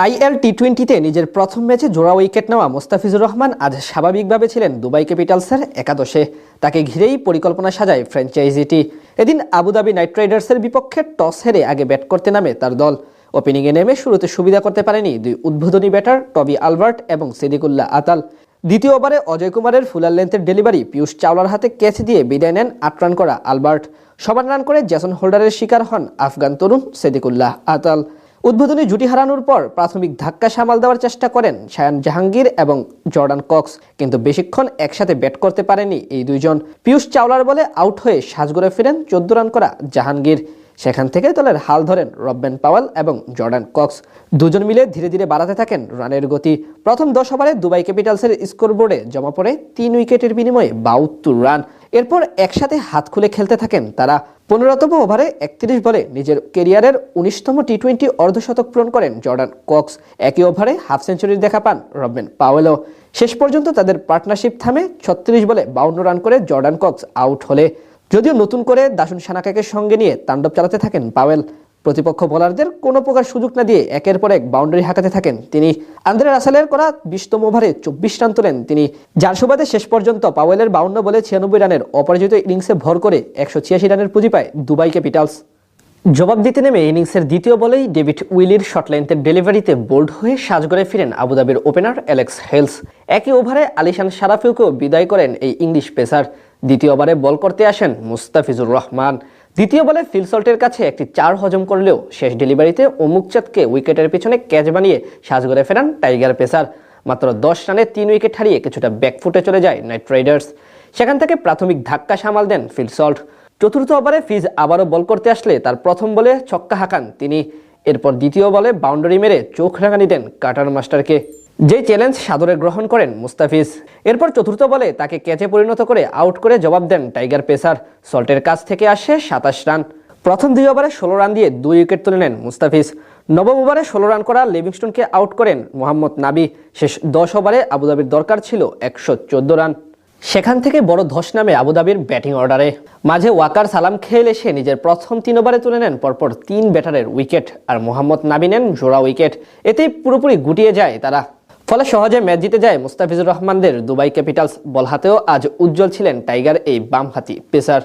IL-T20-তে নিজের প্রথম ম্যাচে জোড়া উইকেট নেওয়া মুস্তাফিজুর রহমান আজ স্বাভাবিকভাবে ছিলেন দুবাই ক্যাপিটালসের একাদশে। তাকে ঘিরেই পরিকল্পনা সাজায় ফ্র্যাঞ্চাইজিটি। এদিন আবুধাবি নাইট রাইডার্সের বিপক্ষে টস হেরে আগে ব্যাট করতে নামে তার দল। ওপেনিংয়ে নেমে শুরুতে সুবিধা করতে পারেনি দুই উদ্বোধনী ব্যাটার টবি আলবার্ট এবং সিদ্দিকুল্লাহ আতাল। দ্বিতীয় ওভারে অজয় কুমারের ফুলার লেন্থের ডেলিভারি পিয়ুষ চাওলার হাতে ক্যাচ দিয়ে বিদায় নেন ৮ রান করা আলবার্ট। সমান রান করে জেসন হোল্ডারের শিকার হন আফগান তরুণ সিদ্দিকুল্লাহ আতাল। উদ্বোধনী জুটি হারানোর পর প্রাথমিক ধাক্কা সামাল দেওয়ার চেষ্টা করেন শায়ান জাহাঙ্গীর এবং জর্ডান কক্স, কিন্তু বেশিক্ষণ একসাথে ব্যাট করতে পারেনি এই দুইজন। পিয়ুষ চাওলার বলে আউট হয়ে সাজঘরে ফিরেন ১৪ রান করা জাহাঙ্গীর। সেখান থেকে দলের হাল ধরেন রববেন পাওয়েল এবং জর্ডান কক্স। দুজন মিলে ধীরে ধীরে বাড়াতে থাকেন রানের গতি। প্রথম ১০ ওভারে দুবাই ক্যাপিটালসের স্কোরবোর্ডে জমা পড়ে ৩ উইকেটের বিনিময়ে ৭২ রান। এরপর একসাথে হাত খুলে খেলতে থাকেন তারা। ১৫তম ওভারে ৩১ বলে নিজের ক্যারিয়ারের ১৯তম টি-২০ অর্ধশতক পূরণ করেন জর্ডান কক্স। একই ওভারে হাফ সেঞ্চুরির দেখা পান রববেন পাওয়েলও। শেষ পর্যন্ত তাদের পার্টনারশিপ থামে ৩৬ বলে ৫২ রান করে জর্ডান কক্স আউট হলে। যদিও নতুন করে দাসুন সানাকাকে সঙ্গে নিয়ে তাণ্ডব চালাতে থাকেন পাওয়েল। প্রতিপক্ষ বোলারদের কোনো প্রকার সুযোগ না দিয়ে একের পর এক বাউন্ডারি হাঁকাতে থাকেন তিনি। আন্দ্রে রাসেলের করা ২০তম ওভারে ২৪ রান তোলেন তিনি, যার সুবাদে শেষ পর্যন্ত পাওয়েলের ৫২ বলে ৯৬ রানের অপরাজিত ইনিংসে ভর করে ১৮৬ রানের পুঁজি পায় দুবাই ক্যাপিটালস। জবাব দিতে নেমে ইনিংসের দ্বিতীয় বলেই ডেভিড উইলির শর্ট লেন্থের ডেলিভারিতে বোল্ড হয়ে সাজঘরে ফিরেন আবুধাবির ওপেনার অ্যালেক্স হেলস। একই ওভারে আলিশান সারাফিউকেও বিদায় করেন এই ইংলিশ পেসার। দ্বিতীয় ওভারে বল করতে আসেন মুস্তাফিজুর রহমান। দ্বিতীয় বলে ফিল সল্টের কাছে একটি ৪ হজম করলেও শেষ ডেলিভারিতে অমুকচাঁদকে উইকেটের পিছনে ক্যাচ বানিয়ে সাজঘরে ফেরান টাইগার পেসার। মাত্র ১০ রানে ৩ উইকেট হারিয়ে কিছুটা ব্যাকফুটে চলে যায় নাইট রাইডার্স। সেখান থেকে প্রাথমিক ধাক্কা সামাল দেন ফিল সল্ট। চতুর্থ ওভারে ফিজ আবারও বল করতে আসলে তার প্রথম বলে ছক্কা হাঁকান তিনি। এরপর দ্বিতীয় বলে বাউন্ডারি মেরে চোখ রাঙানি দেন কাটার মাস্টারকে, যে চ্যালেঞ্জ সাদরে গ্রহণ করেন মুস্তাফিজ। এরপর চতুর্থ বলে তাকে ক্যাচে পরিণত করে আউট করে জবাব দেন টাইগার পেসার। সল্টের কাছ থেকে আসে ২৭ রান। প্রথম ২ ওভারে ১৬ রান দিয়ে ২ উইকেট তুলে নেন মুস্তাফিজ। নবম ওভারে ১৬ রান করা লিভিংস্টনকে আউট করেন মোহাম্মদ নাবি। শেষ ১০ ওভারে আবুধাবির দরকার ছিল ১১৪ রান। সেখান থেকে বড় ধস নামে আবুধাবির ব্যাটিং অর্ডারে। মাঝে ওয়াকার সালাম খেল এসে নিজের প্রথম ৩ ওভারে তুলে নেন পরপর ৩ ব্যাটারের উইকেট, আর মোহাম্মদ নাবি নেন জোড়া উইকেট। এতেই পুরোপুরি গুটিয়ে যায় তারা। ফলে সহজে ম্যাচ জিতে যায় মুস্তাফিজুর রহমানদের দুবাই ক্যাপিটালস। বল হাতেও আজ উজ্জ্বল ছিলেন টাইগার এই বামহাতি পেসার।